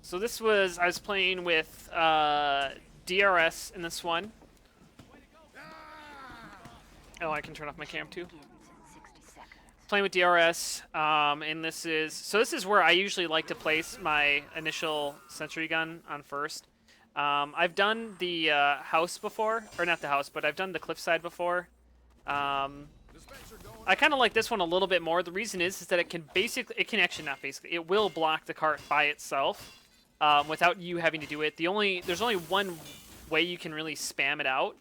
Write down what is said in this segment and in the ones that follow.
So this was, I was playing with DRS in this one. Oh, I can turn off my cam too. Playing with DRS, and this is where I usually like to place my initial sentry gun on first. I've done the house before, or not the house, but I've done the cliffside before. I kind of like this one a little bit more. The reason is that it can actually not basically, it will block the cart by itself without you having to do it. There's only one way you can really spam it out.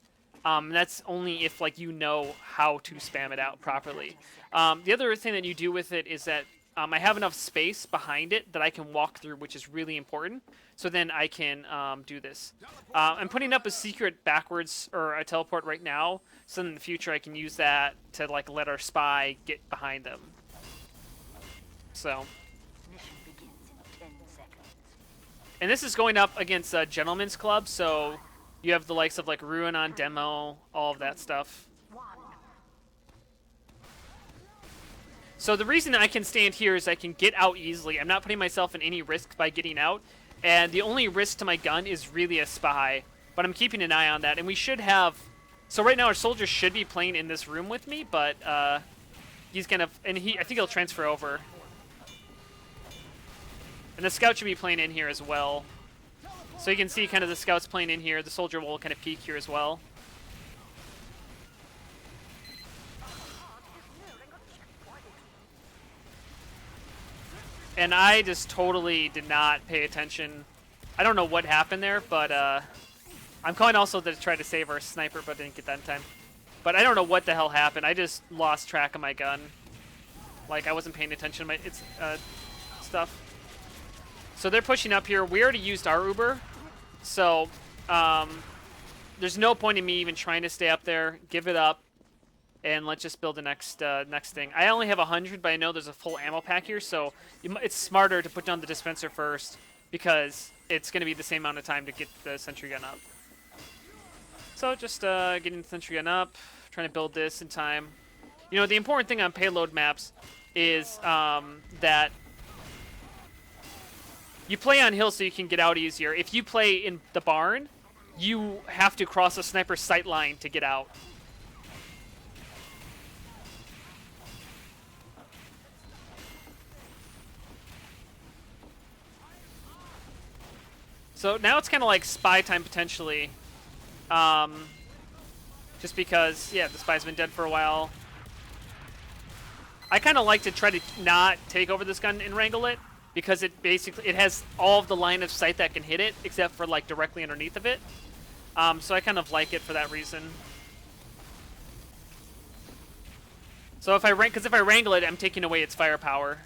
And that's only if like you know how to spam it out properly. The other thing that you do with it is that I have enough space behind it that I can walk through, which is really important. So then I can do this. I'm putting up a secret backwards or a teleport right now, so in the future I can use that to like let our spy get behind them. So. And this is going up against a Gentleman's Club, so you have the likes of like Ruin on demo, all of that stuff. So the reason I can stand here is I can get out easily. I'm not putting myself in any risk by getting out. And the only risk to my gun is really a spy. But I'm keeping an eye on that. And we should have... So right now our soldier should be playing in this room with me, but he's gonna... And I think he'll transfer over. And the scout should be playing in here as well. So you can see kind of the scouts playing in here. The soldier will kind of peek here as well. And I just totally did not pay attention. I don't know what happened there, but I'm calling also to try to save our sniper, but didn't get that in time. But I don't know what the hell happened. I just lost track of my gun. Like, I wasn't paying attention to my stuff. So they're pushing up here. We already used our Uber. So there's no point in me even trying to stay up there. Give it up. And let's just build the next thing. I only have 100, but I know there's a full ammo pack here, so it's smarter to put down the dispenser first because it's going to be the same amount of time to get the sentry gun up. So just getting the sentry gun up, trying to build this in time. You know, the important thing on payload maps is that you play on hills so you can get out easier. If you play in the barn, you have to cross a sniper's sight line to get out. So now it's kind of like spy time potentially. Just because, yeah, the spy's been dead for a while. I kind of like to try to not take over this gun and wrangle it because it has all of the line of sight that can hit it except for like directly underneath of it. So I kind of like it for that reason. So if I wrangle it, I'm taking away its firepower.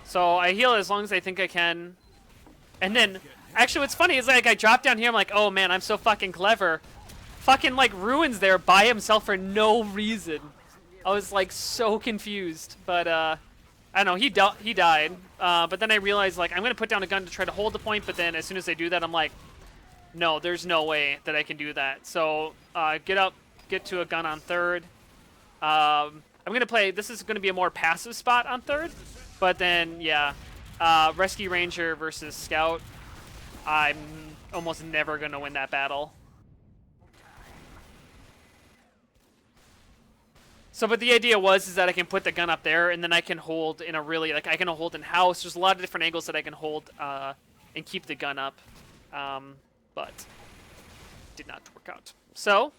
So I heal as long as I think I can. And then, actually what's funny is like I drop down here, I'm like, oh man, I'm so fucking clever. Fucking like Ruin's there by himself for no reason. I was like so confused. But I don't know, he died. But then I realized like I'm going to put down a gun to try to hold the point, but then as soon as I do that, I'm like, no, there's no way that I can do that. So get up, get to a gun on third. I'm going to play, this is going to be a more passive spot on third. But then, yeah, Rescue Ranger versus Scout, I'm almost never going to win that battle. So, but the idea is that I can put the gun up there, and then I can hold in a really, like, I can hold in house. There's a lot of different angles that I can hold and keep the gun up. But did not work out. So,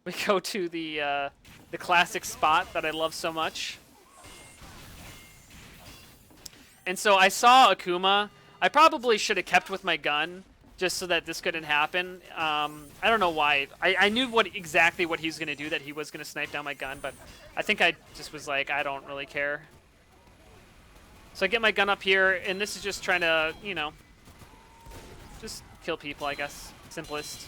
we go to the classic spot that I love so much. And so I saw Akuma. I probably should have kept with my gun just so that this couldn't happen. I don't know why. I knew exactly what he was going to do, that he was going to snipe down my gun, but I think I just was like, I don't really care. So I get my gun up here, and this is just trying to, you know, just kill people, I guess. Simplest.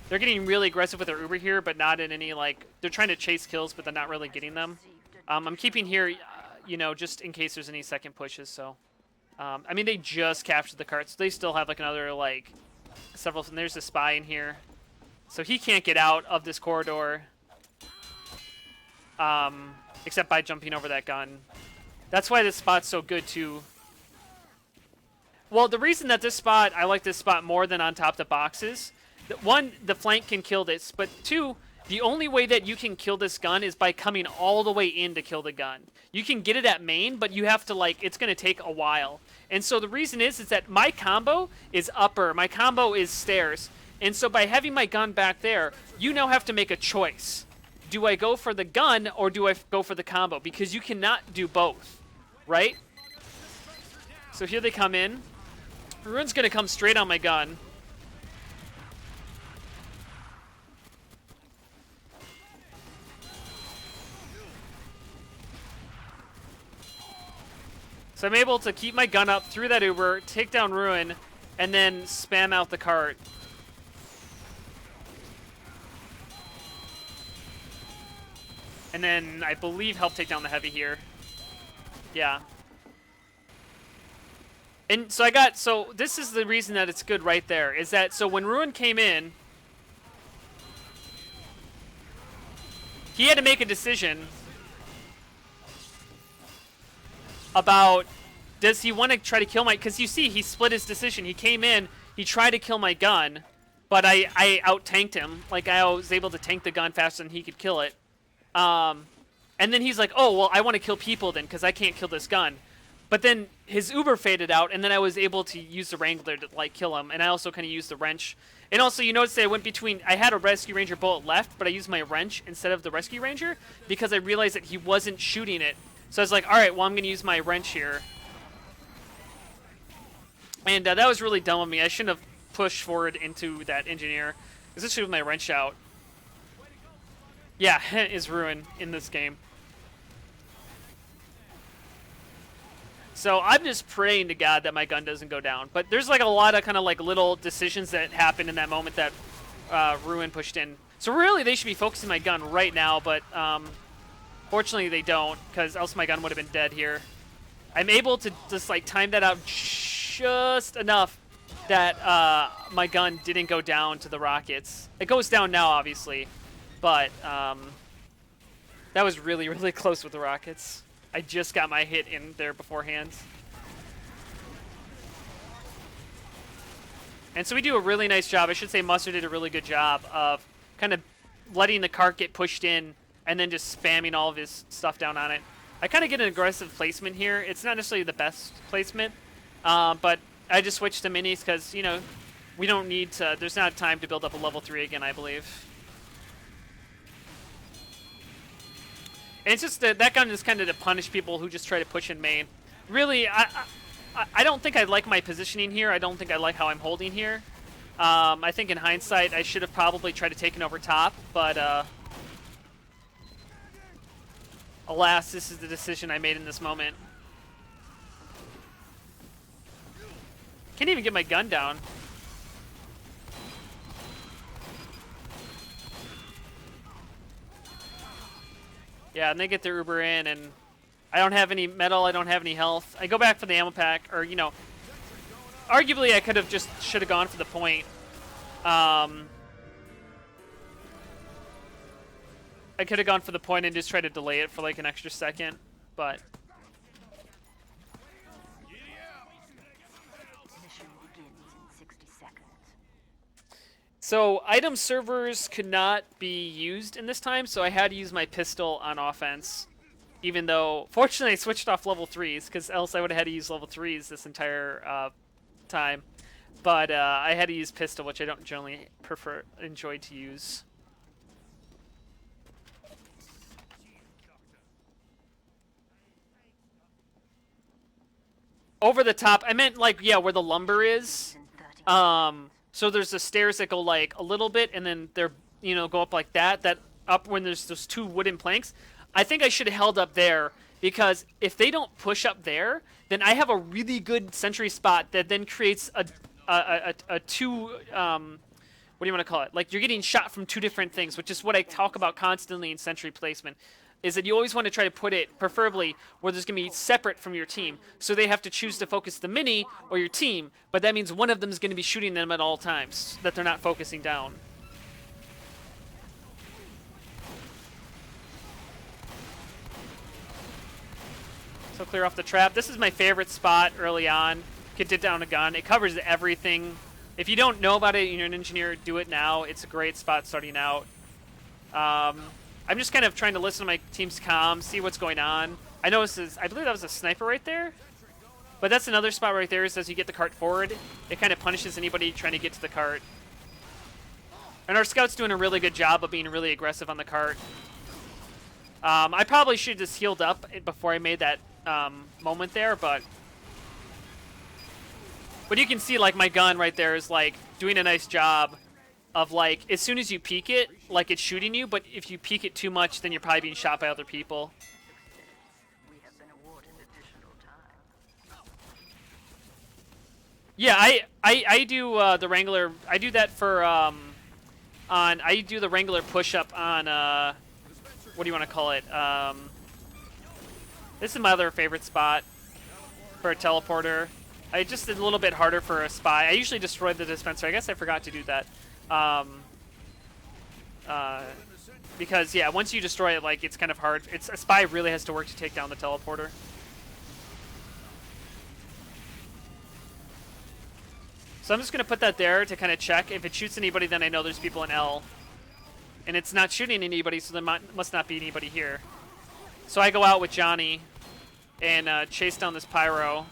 They're getting really aggressive with their Uber here, but not in any, like, they're trying to chase kills, but they're not really getting them. I'm keeping here, you know, just in case there's any second pushes, so. I mean, they just captured the cart, so they still have, like, another, like, several. And there's a spy in here. So he can't get out of this corridor. Except by jumping over that gun. That's why this spot's so good too. Well, the reason that this spot, I like this spot more than on top of the boxes, one, the flank can kill this, but two, the only way that you can kill this gun is by coming all the way in to kill the gun. You can get it at main, but you have to, like, it's going to take a while. And so the reason is that my combo is upper, my combo is stairs. And so by having my gun back there, you now have to make a choice. Do I go for the gun or do I go for the combo? Because you cannot do both, right? So here they come in. Ruin's going to come straight on my gun. So I'm able to keep my gun up through that Uber, take down Ruin, and then spam out the cart. And then, I believe, help take down the heavy here. Yeah. And so so this is the reason that it's good right there, is that, so when Ruin came in, he had to make a decision about, does he want to try to kill my, because you see, he split his decision. He came in, he tried to kill my gun, but I out-tanked him. Like, I was able to tank the gun faster than he could kill it. And then he's like, oh, well, I want to kill people then, because I can't kill this gun. But then his Uber faded out, and then I was able to use the Wrangler to, like, kill him. And I also kind of used the wrench. And also, you notice that I went between, I had a Rescue Ranger bullet left, but I used my wrench instead of the Rescue Ranger, because I realized that he wasn't shooting it. So I was like, all right, well, I'm going to use my wrench here. And that was really dumb of me. I shouldn't have pushed forward into that engineer, especially with my wrench out. Yeah, is Ruin in this game. So I'm just praying to God that my gun doesn't go down. But there's like a lot of kind of like little decisions that happen in that moment that Ruin pushed in. So really they should be focusing my gun right now, but fortunately they don't, because else my gun would have been dead here. I'm able to just like time that out just enough that my gun didn't go down to the rockets. It goes down now, obviously, but that was really, really close with the rockets. I just got my hit in there beforehand. And so we do a really nice job. I should say Mustard did a really good job of kind of letting the cart get pushed in and then just spamming all of his stuff down on it. I kind of get an aggressive placement here. It's not necessarily the best placement, but I just switched to minis because, you know, we don't need to, there's not time to build up a level 3 again, I believe. And it's just that gun is kind of to punish people who just try to push in main. Really, I don't think I like my positioning here. I don't think I like how I'm holding here. I think in hindsight, I should have probably tried to take it over top, but alas, this is the decision I made in this moment. Can't even get my gun down. Yeah, and they get their Uber in, and I don't have any metal, I don't have any health. I go back for the ammo pack, or, you know, arguably I could have just, should have gone for the point. I could have gone for the point and just tried to delay it for like an extra second, but... So item servers could not be used in this time, so I had to use my pistol on offense. Even though, fortunately, I switched off level 3s, because else I would have had to use level 3s this entire time. But I had to use pistol, which I don't generally enjoy to use. Over the top, I meant like, yeah, where the lumber is. So there's the stairs that go like a little bit, and then they're, you know, go up like that. That up when there's those two wooden planks. I think I should have held up there, because if they don't push up there, then I have a really good sentry spot that then creates a two, what do you want to call it? Like, you're getting shot from two different things, which is what I talk about constantly in sentry placement, is that you always want to try to put it, preferably, where there's going to be separate from your team. So they have to choose to focus the mini or your team, but that means one of them is going to be shooting them at all times, that they're not focusing down. So clear off the trap. This is my favorite spot early on. Get it down a gun. It covers everything. If you don't know about it, you're an engineer, do it now. It's a great spot starting out. I'm just kind of trying to listen to my team's comms, see what's going on. I believe that was a sniper right there. But that's another spot right there, is as you get the cart forward, it kind of punishes anybody trying to get to the cart. And our scout's doing a really good job of being really aggressive on the cart. I probably should have just healed up before I made that moment there, but you can see, like, my gun right there is, like, doing a nice job of, like, as soon as you peek it, like, it's shooting you, but if you peek it too much, then you're probably being shot by other people. Yeah, I do the Wrangler. I do that for I do the Wrangler push-up on what do you want to call it? This is my other favorite spot for a teleporter. I just did a little bit harder for a spy. I usually destroy the dispenser. I guess I forgot to do that. Because yeah, once you destroy it, like, it's kind of hard. A spy really has to work to take down the teleporter. So I'm just going to put that there to kind of check. If it shoots anybody, then I know there's people in L. And it's not shooting anybody, so there must not be anybody here. So I go out with Johnny and chase down this pyro.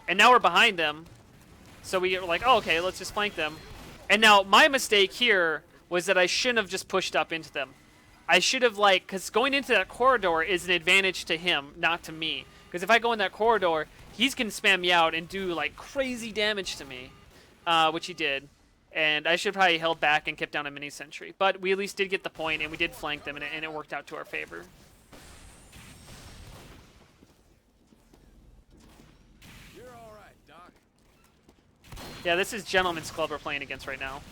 And now we're behind them. So we were like, oh, okay, let's just flank them. And now my mistake here was that I shouldn't have just pushed up into them. I should have, like, because going into that corridor is an advantage to him, not to me. Because if I go in that corridor, he's going to spam me out and do, like, crazy damage to me, which he did. And I should have probably held back and kept down a mini sentry. But we at least did get the point, and we did flank them, and it worked out to our favor. You're all right, Doc. Yeah, this is Gentleman's Club we're playing against right now.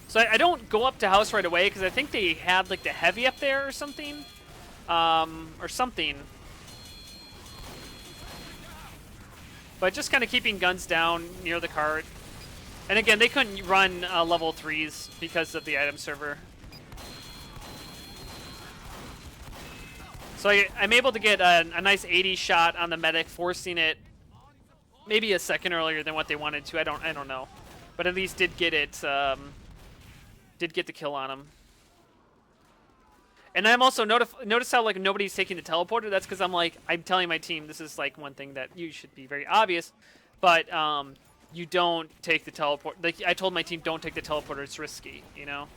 So I don't go up to house right away because I think they had, like, the heavy up there or something. But just kind of keeping guns down near the cart. And again, they couldn't run level 3s because of the item server. So I'm able to get a nice 80 shot on the medic, forcing it maybe a second earlier than what they wanted to. I don't know. But at least did get it... did get the kill on him. And I'm also notice how, like, nobody's taking the teleporter. That's because I'm telling my team this is, like, one thing that you should be very obvious, but you don't take the teleport. Like, I told my team, don't take the teleporter. It's risky, you know.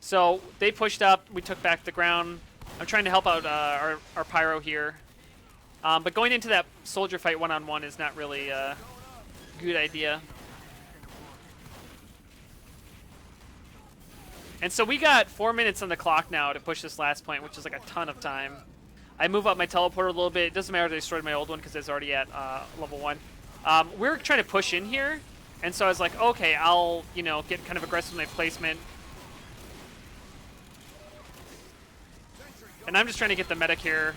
So they pushed up. We took back the ground. I'm trying to help out our pyro here, but going into that soldier fight one-on-one is not really a good idea. And so we got 4 minutes on the clock now to push this last point, which is like a ton of time. I move up my teleporter a little bit. It doesn't matter if I destroyed my old one because it's already at level 1. We're trying to push in here, and so I was like, okay, I'll, you know, get kind of aggressive with my placement. And I'm just trying to get the medic here.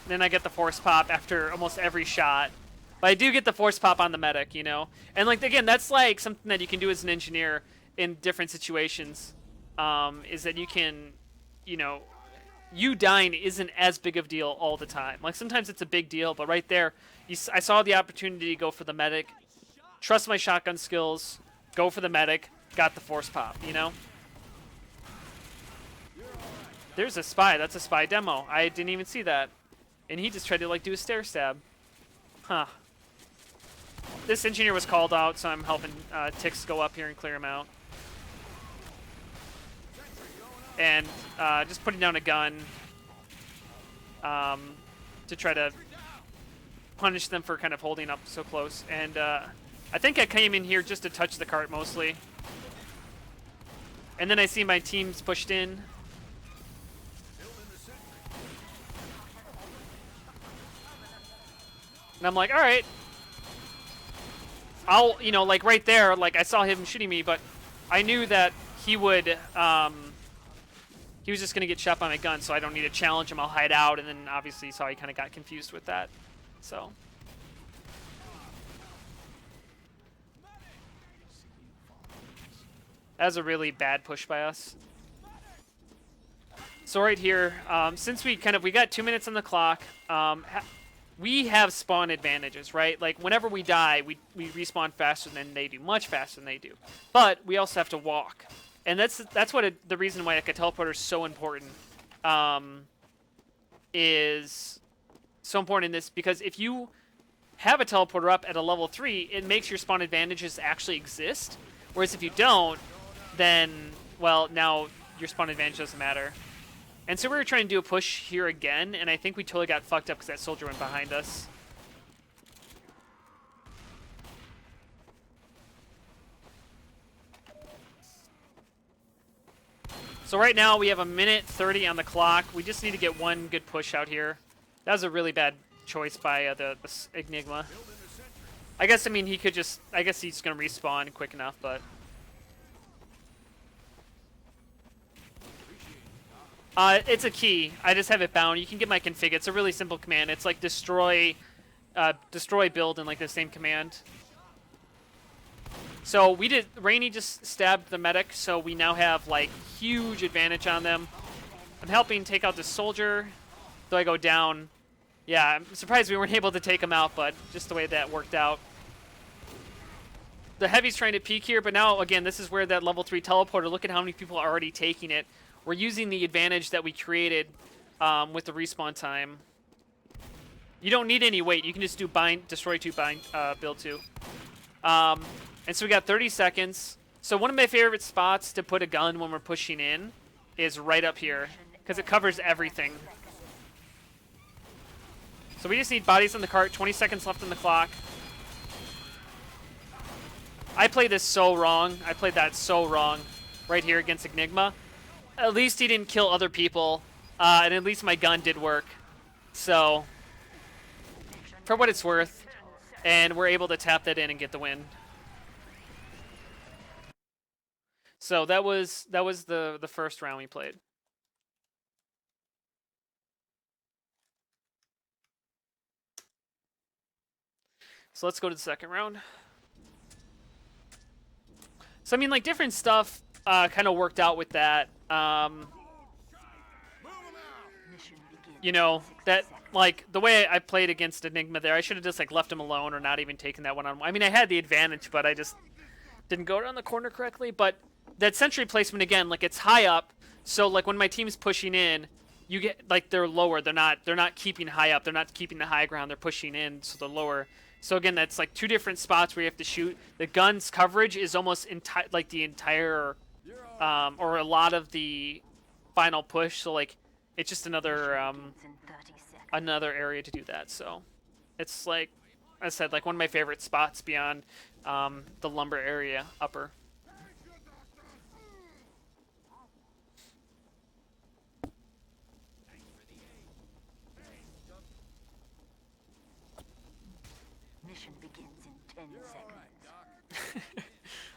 And then I get the force pop after almost every shot. But I do get the force pop on the medic, you know? And, like, again, that's, like, something that you can do as an engineer in different situations, is that you can, you know, you dying isn't as big of a deal all the time. Like, sometimes it's a big deal, but right there, I saw the opportunity to go for the medic, trust my shotgun skills, go for the medic, got the force pop, you know? There's a spy. That's a spy demo. I didn't even see that. And he just tried to, like, do a stair stab. Huh. This engineer was called out, so I'm helping Tix go up here and clear him out. And just putting down a gun to try to punish them for kind of holding up so close. And I think I came in here just to touch the cart mostly. And then I see my teams pushed in. And I'm like, all right. I'll, you know, like right there, like I saw him shooting me, but I knew that he would, he was just going to get shot by my gun, so I don't need to challenge him. I'll hide out, and then obviously saw he kind of got confused with that. So. That was a really bad push by us. So right here, since we got 2 minutes on the clock, we have spawn advantages, right? Like whenever we die, we respawn faster than they do, much faster than they do. But we also have to walk, and that's what the reason why like a teleporter is so important. Is so important in this because if you have a teleporter up at a level 3, it makes your spawn advantages actually exist. Whereas if you don't, then, well, now your spawn advantage doesn't matter. And so we were trying to do a push here again, and I think we totally got fucked up because that soldier went behind us. So right now we have 1:30 on the clock. We just need to get one good push out here. That was a really bad choice by the Enigma. I guess, I mean, he could just... I guess he's going to respawn quick enough, but... it's a key. I just have it bound. You can get my config. It's a really simple command. It's like destroy build in like the same command. So we did... Rainy just stabbed the medic, so we now have like huge advantage on them. I'm helping take out the soldier. Though I go down... Yeah, I'm surprised we weren't able to take him out, but just the way that worked out. The heavy's trying to peek here, but now, again, this is where that level 3 teleporter, look at how many people are already taking it. We're using the advantage that we created with the respawn time. You don't need any weight. You can just do destroy 2, build 2. And so we got 30 seconds. So one of my favorite spots to put a gun when we're pushing in is right up here, because it covers everything. So we just need bodies on the cart, 20 seconds left on the clock. I played this so wrong. I played that so wrong right here against Enigma. At least he didn't kill other people, and at least my gun did work. So, for what it's worth, and we're able to tap that in and get the win. So that was the first round we played. So let's go to the second round. So I mean, like, different stuff kind of worked out with that. You know, that, like, the way I played against Enigma there, I should have just, like, left him alone or not even taken that one-on-one. I mean, I had the advantage, but I just didn't go around the corner correctly. But that sentry placement, again, like, it's high up. So, like, when my team's pushing in, you get, like, they're lower. They're not keeping high up. They're not keeping the high ground. They're pushing in, so they're lower. So again, that's like 2 different spots where you have to shoot. The gun's coverage is almost like the entire, or a lot of the final push. So like, it's just another area to do that. So it's like I said, like one of my favorite spots beyond the lumber area upper.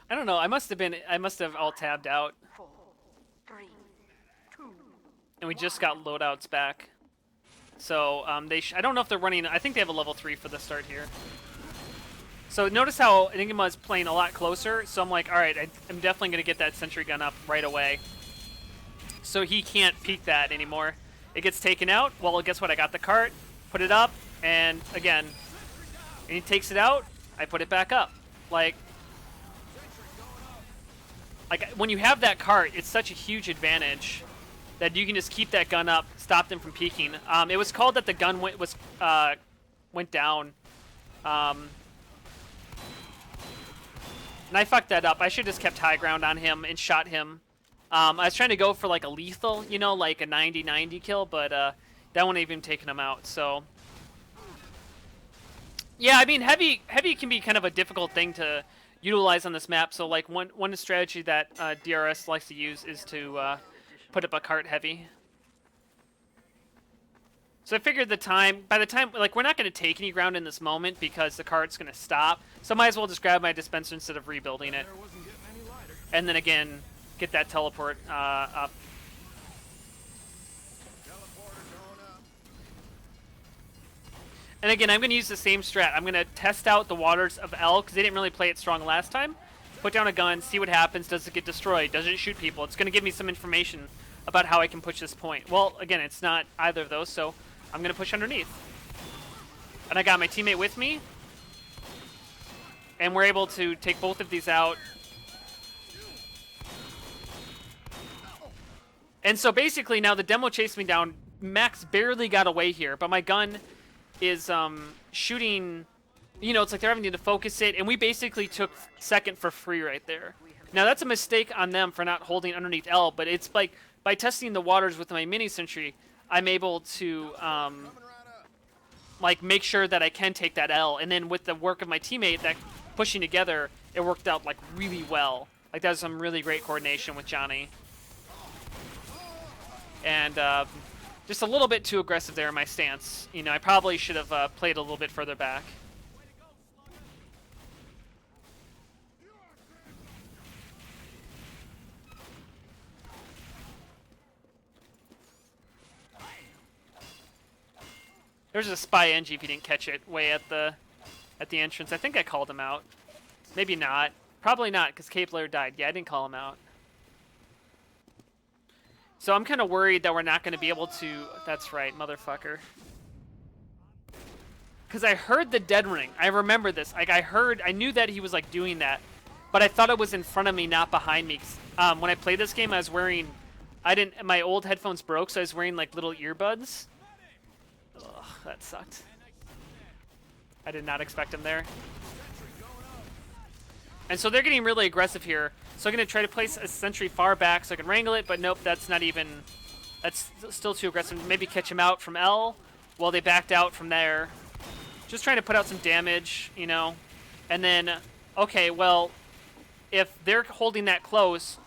I don't know. I must have all tabbed out. 4, 3, 2, and we just got loadouts back. So I don't know if they're running. I think they have a level 3 for the start here. So notice how Enigma is playing a lot closer. So I'm like, all right, I'm definitely gonna get that sentry gun up right away. So he can't peek that anymore. It gets taken out. Well, guess what? I got the cart, put it up, and again, and he takes it out. I put it back up. Like when you have that cart, it's such a huge advantage that you can just keep that gun up, stop them from peeking. It was called that the gun went down, and I fucked that up. I should have just kept high ground on him and shot him. I was trying to go for like a lethal, you know, like a 90-90 kill, but that wouldn't even taken him out. So yeah, I mean, heavy can be kind of a difficult thing to utilize on this map. So like one strategy that DRS likes to use is to put up a cart heavy. So I figured by the time, like, we're not going to take any ground in this moment because the cart's going to stop. So I might as well just grab my dispenser instead of rebuilding it. And then again, get that teleport up. And again, I'm going to use the same strat. I'm going to test out the Waters of L because they didn't really play it strong last time. put down a gun, see what happens. Does it get destroyed? Does it shoot people? It's going to give me some information about how I can push this point. Well, again, it's not either of those, so I'm going to push underneath. And I got my teammate with me. And we're able to take both of these out. And so basically now the demo chased me down. Max barely got away here, but my gun is shooting, you know, it's like they're having to focus it, and we basically took second for free right there. Now that's a mistake on them for not holding underneath L, but it's like by testing the waters with my mini sentry, I'm able to like make sure that I can take that L, and then with the work of my teammate that pushing together, it worked out like really well. Like that was some really great coordination with Johnny. And just a little bit too aggressive there in my stance. You know, I probably should have played a little bit further back. There's a spy NG if you didn't catch it way at the entrance. I think I called him out. Maybe not. Probably not, because Kepler died. Yeah, I didn't call him out. So I'm kind of worried that we're not going to be able to... That's right, motherfucker. Because I heard the dead ring. I remember this. Like, I knew that he was, like, doing that. But I thought it was in front of me, not behind me. When I played this game, I was wearing... My old headphones broke, so I was wearing, like, little earbuds. Ugh, that sucked. I did not expect him there. And so they're getting really aggressive here. So I'm going to try to place a sentry far back so I can wrangle it, but nope, that's not even... That's still too aggressive. Maybe catch him out from L while they backed out from there. Just trying to put out some damage, you know. And then, okay, well, if they're holding that close,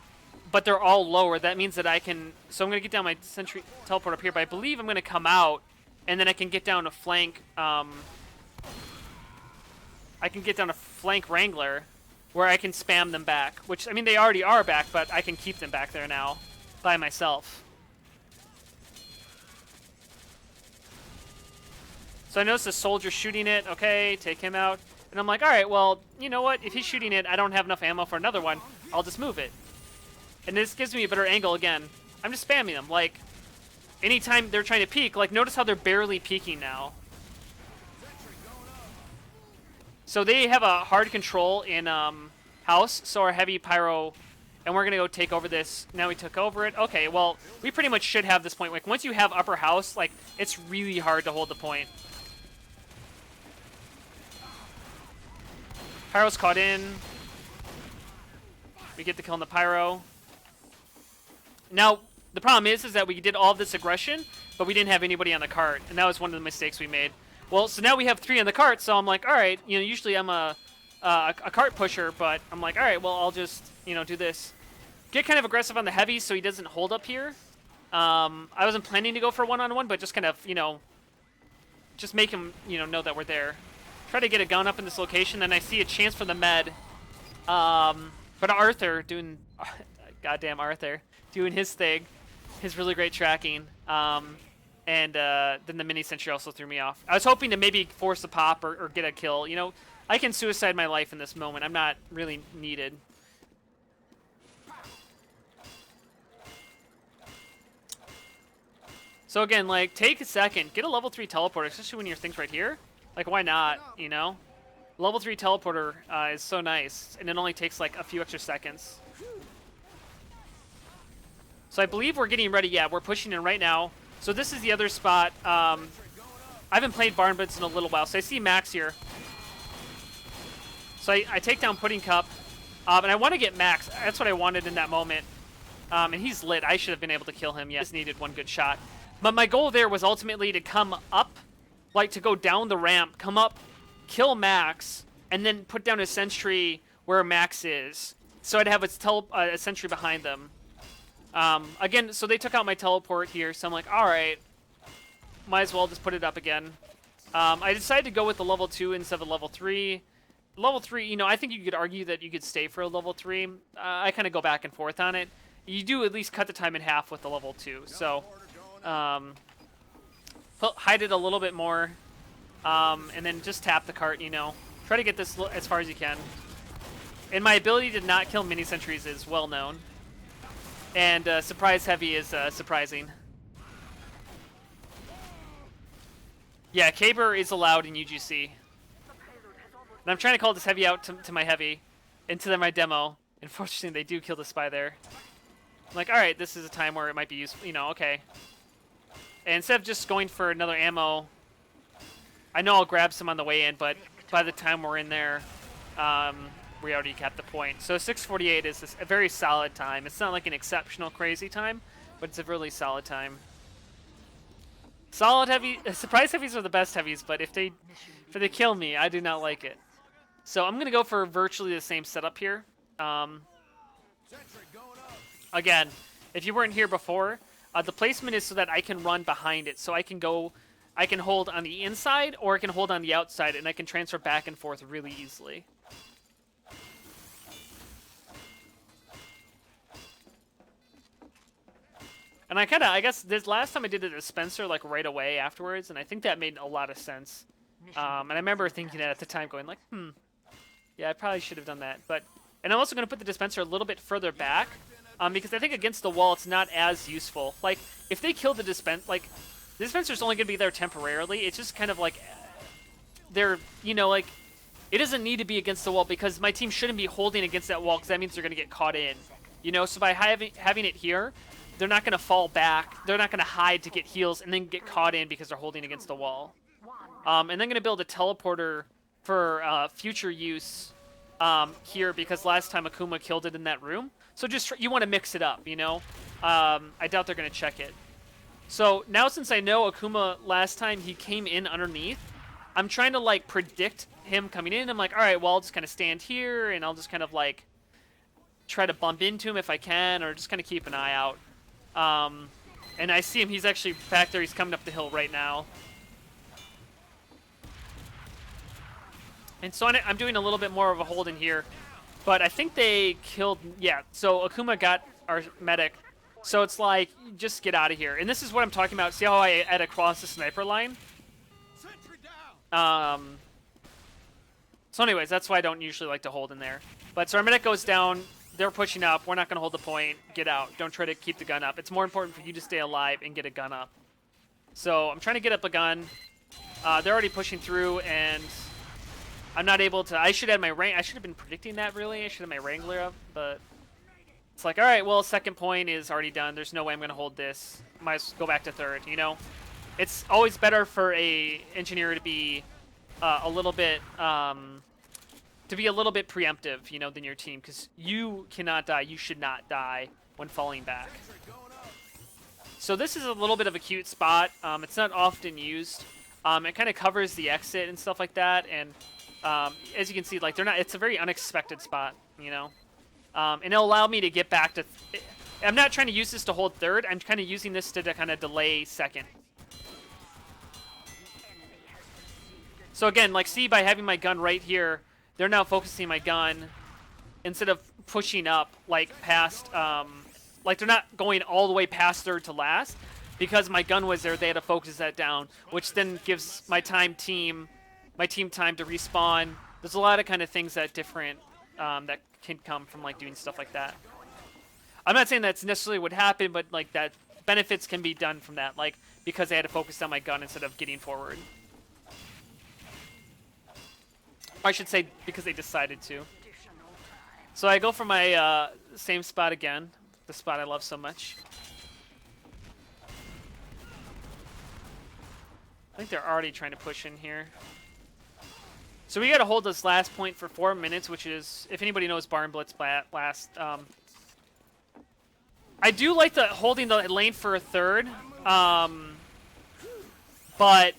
but they're all lower, that means that I can... So I'm going to get down my sentry teleport up here, but I believe I'm going to come out, and then I can get down a flank... I can get down a flank Wrangler, where I can spam them back. Which, I mean, they already are back, but I can keep them back there now by myself. So I noticed a soldier shooting it. Okay, take him out. And I'm like, all right, well, you know what? If he's shooting it, I don't have enough ammo for another one. I'll just move it. And this gives me a better angle again. I'm just spamming them. Like, anytime they're trying to peek, like, notice how they're barely peeking now. So they have a hard control in house, so our heavy pyro, and we're going to go take over this. Now we took over it. Okay, well, we pretty much should have this point. Like, once you have upper house, like, it's really hard to hold the point. Pyro's caught in. We get the kill on the pyro. Now, the problem is that we did all of this aggression, but we didn't have anybody on the cart, and that was one of the mistakes we made. Well, so now we have 3 on the cart, so I'm like, all right, you know, usually I'm a cart pusher, but I'm like, all right, well, I'll just, you know, do this. Get kind of aggressive on the heavy so he doesn't hold up here. I wasn't planning to go for one-on-one, but just kind of, you know, just make him, you know that we're there. Try to get a gun up in this location, and I see a chance for the med. But Arthur doing, goddamn Arthur, doing his thing, his really great tracking. And then the mini sentry also threw me off. I was hoping to maybe force a pop or get a kill. You know, I can suicide my life in this moment. I'm not really needed. So again, like, take a second. Get a level 3 teleporter, especially when your thing's right here. Like, why not, you know? Level 3 teleporter is so nice, and it only takes, like, a few extra seconds. So I believe we're getting ready. Yeah, we're pushing in right now. So this is the other spot. I haven't played Barn Blitz in a little while, so I see Max here. So I take down Pudding Cup, and I want to get Max. That's what I wanted in that moment. And he's lit. I should have been able to kill him. Yes, needed one good shot. But my goal there was ultimately to come up, like to go down the ramp, come up, kill Max, and then put down a sentry where Max is. So I'd have a sentry behind them. Again, so they took out my teleport here, so I'm like, all right, might as well just put it up again. I decided to go with the level 2 instead of level 3. Level 3, you know, I think you could argue that you could stay for a level 3. I kind of go back and forth on it. You do at least cut the time in half with the level 2. So, hide it a little bit more, and then just tap the cart, you know. Try to get this as far as you can. And my ability to not kill mini sentries is well known. And surprise heavy is surprising. Yeah, Caber is allowed in UGC. And I'm trying to call this heavy out to my heavy, into my demo. Unfortunately, they do kill the spy there. I'm like, alright, this is a time where it might be useful, you know, okay. And instead of just going for another ammo, I know I'll grab some on the way in, but by the time we're in there, we already capped the point. So 6:48 is a very solid time. It's not like an exceptional crazy time, but it's a really solid time. Solid heavy, surprise heavies are the best heavies, but if they kill me, I do not like it. So I'm gonna go for virtually the same setup here. Again, if you weren't here before, the placement is so that I can run behind it. So I can hold on the inside or I can hold on the outside, and I can transfer back and forth really easily. And I guess this last time I did a dispenser like right away afterwards, and I think that made a lot of sense. And I remember thinking that at the time, going like, yeah, I probably should have done that. And I'm also going to put the dispenser a little bit further back, because I think against the wall it's not as useful. Like, if they kill the dispenser's only going to be there temporarily. It's just kind of like, they're, you know, like, it doesn't need to be against the wall because my team shouldn't be holding against that wall because that means they're going to get caught in. You know, so by having it here, they're not going to fall back. They're not going to hide to get heals and then get caught in because they're holding against the wall. And then going to build a teleporter for future use here because last time Akuma killed it in that room. So just you want to mix it up, you know? I doubt they're going to check it. So now since I know Akuma last time he came in underneath, I'm trying to like predict him coming in. I'm like, all right, well, I'll just kind of stand here and I'll just kind of like try to bump into him if I can, or just kind of keep an eye out. And I see him, he's actually back there, he's coming up the hill right now. And so I'm doing a little bit more of a hold in here, but I think they killed, yeah, so Akuma got our medic. So it's like, just get out of here. And this is what I'm talking about. See how I add across the sniper line? So anyways, that's why I don't usually like to hold in there. But so our medic goes down. They're pushing up. We're not going to hold the point. Get out. Don't try to keep the gun up. It's more important for you to stay alive and get a gun up. So I'm trying to get up a gun. They're already pushing through, and I'm not able to. I should have been predicting that, really. I should have my Wrangler up, but it's like, all right, well, second point is already done. There's no way I'm going to hold this. Might as well go back to third, you know? It's always better for a engineer to be a little bit preemptive, you know, than your team, because you cannot die. You should not die when falling back. So this is a little bit of a cute spot. It's not often used. It kind of covers the exit and stuff like that, and as you can see, like it's a very unexpected spot, you know. And it'll allow me to get back to. I'm not trying to use this to hold third. I'm kind of using this to kind of delay second. So again, like, see, by having my gun right here, they're now focusing my gun instead of pushing up, like, past, like, they're not going all the way past third to last. Because my gun was there, they had to focus that down, which then gives my team time to respawn. There's a lot of kind of things that that can come from, like, doing stuff like that. I'm not saying that's necessarily what happened, but, like, that benefits can be done from that, like, because they had to focus on my gun instead of getting forward. I should say because they decided to. So I go for my same spot again, the spot I love so much. I think they're already trying to push in here. So we got to hold this last point for 4 minutes, which is, if anybody knows Barn Blitz last. I do like holding the lane for a third, but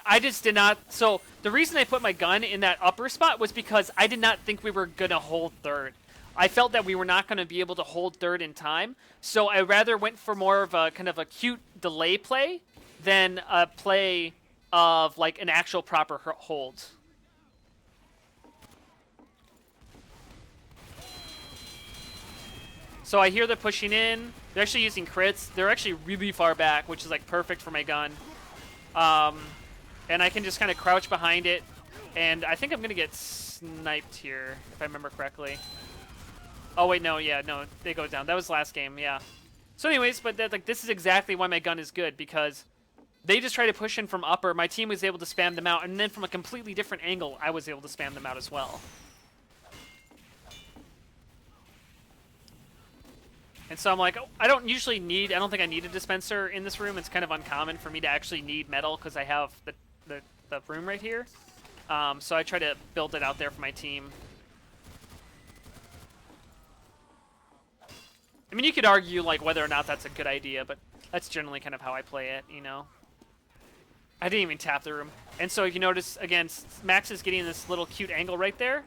I just did not. So the reason I put my gun in that upper spot was because I did not think we were going to hold third. I felt that we were not going to be able to hold third in time. So I rather went for more of a kind of a cute delay play than a play of like an actual proper hold. So I hear they're pushing in. They're actually using crits. They're actually really far back, which is like perfect for my gun. And I can just kind of crouch behind it. And I think I'm going to get sniped here, if I remember correctly. Oh wait, no, yeah, no, they go down. That was last game, yeah. So anyways, but that, like, this is exactly why my gun is good, because they just try to push in from upper. My team was able to spam them out, and then from a completely different angle, I was able to spam them out as well. And so I'm like, oh, I don't think I need a dispenser in this room. It's kind of uncommon for me to actually need metal because I have the room right here. So I try to build it out there for my team. I mean, you could argue like whether or not that's a good idea, but that's generally kind of how I play it, you know. I didn't even tap the room. And so if you notice, again, Max is getting this little cute angle right there.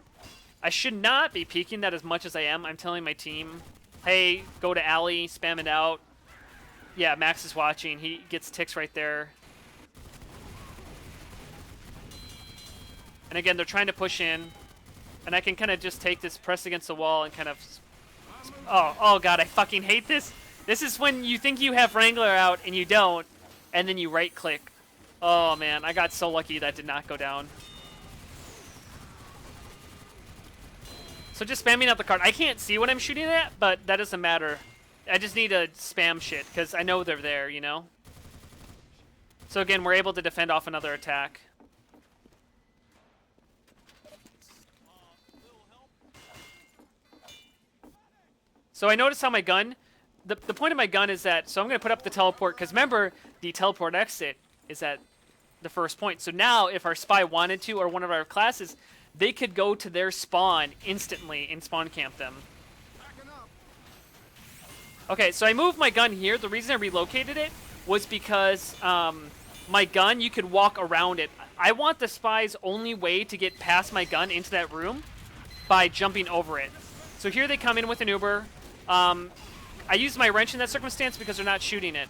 I should not be peeking that as much as I am. I'm telling my team, hey, go to alley, spam it out. Yeah, Max is watching. He gets ticks right there. And again, they're trying to push in. And I can kind of just take this, press against the wall, and kind of... Oh god, I fucking hate this. This is when you think you have Wrangler out, and you don't. And then you right-click. Oh, man, I got so lucky that did not go down. So just spamming out the card. I can't see what I'm shooting at, but that doesn't matter. I just need to spam shit, because I know they're there, you know? So again, we're able to defend off another attack. So I noticed how my gun... The point of my gun is that... So I'm going to put up the teleport, because remember, the teleport exit is at the first point. So now, if our spy wanted to, or one of our classes... They could go to their spawn instantly and spawn camp them. Okay, so I moved my gun here. The reason I relocated it was because my gun, you could walk around it. I want the spy's only way to get past my gun into that room by jumping over it. So here they come in with an Uber. I use my wrench in that circumstance because they're not shooting it.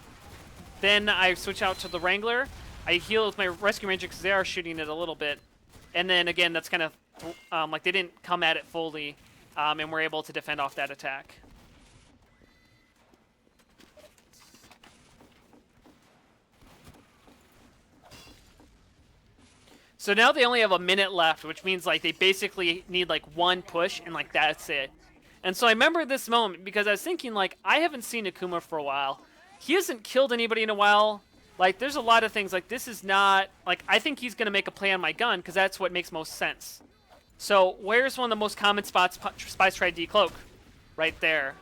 Then I switch out to the Wrangler. I heal with my Rescue Ranger because they are shooting it a little bit. And then, again, that's kind of, like, they didn't come at it fully, and we're able to defend off that attack. So now they only have a minute left, which means, like, they basically need, like, one push, and, like, that's it. And so I remember this moment, because I was thinking, like, I haven't seen Akuma for a while. He hasn't killed anybody in a while. Like, there's a lot of things, like, this is not, like, I think he's going to make a play on my gun, because that's what makes most sense. So, where's one of the most common spots spies try to decloak? Right there.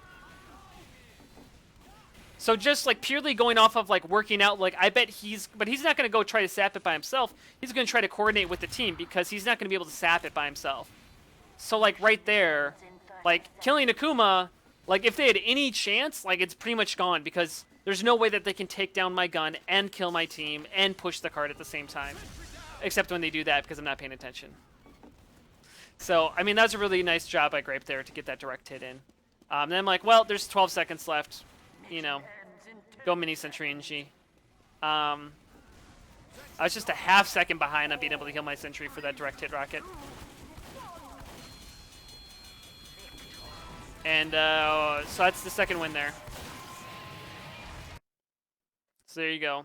So just, like, purely going off of, like, working out, like, I bet but he's not going to go try to sap it by himself. He's going to try to coordinate with the team, because he's not going to be able to sap it by himself. So, like, right there, like, killing Akuma, like, if they had any chance, like, it's pretty much gone, because... There's no way that they can take down my gun and kill my team and push the card at the same time. Except when they do that because I'm not paying attention. So, I mean, that's a really nice job by Grape there to get that direct hit in. Then I'm like, well, there's 12 seconds left. You know, go mini Sentry and G. I was just a half second behind on being able to kill my Sentry for that direct hit rocket. And so that's the second win there. So there you go.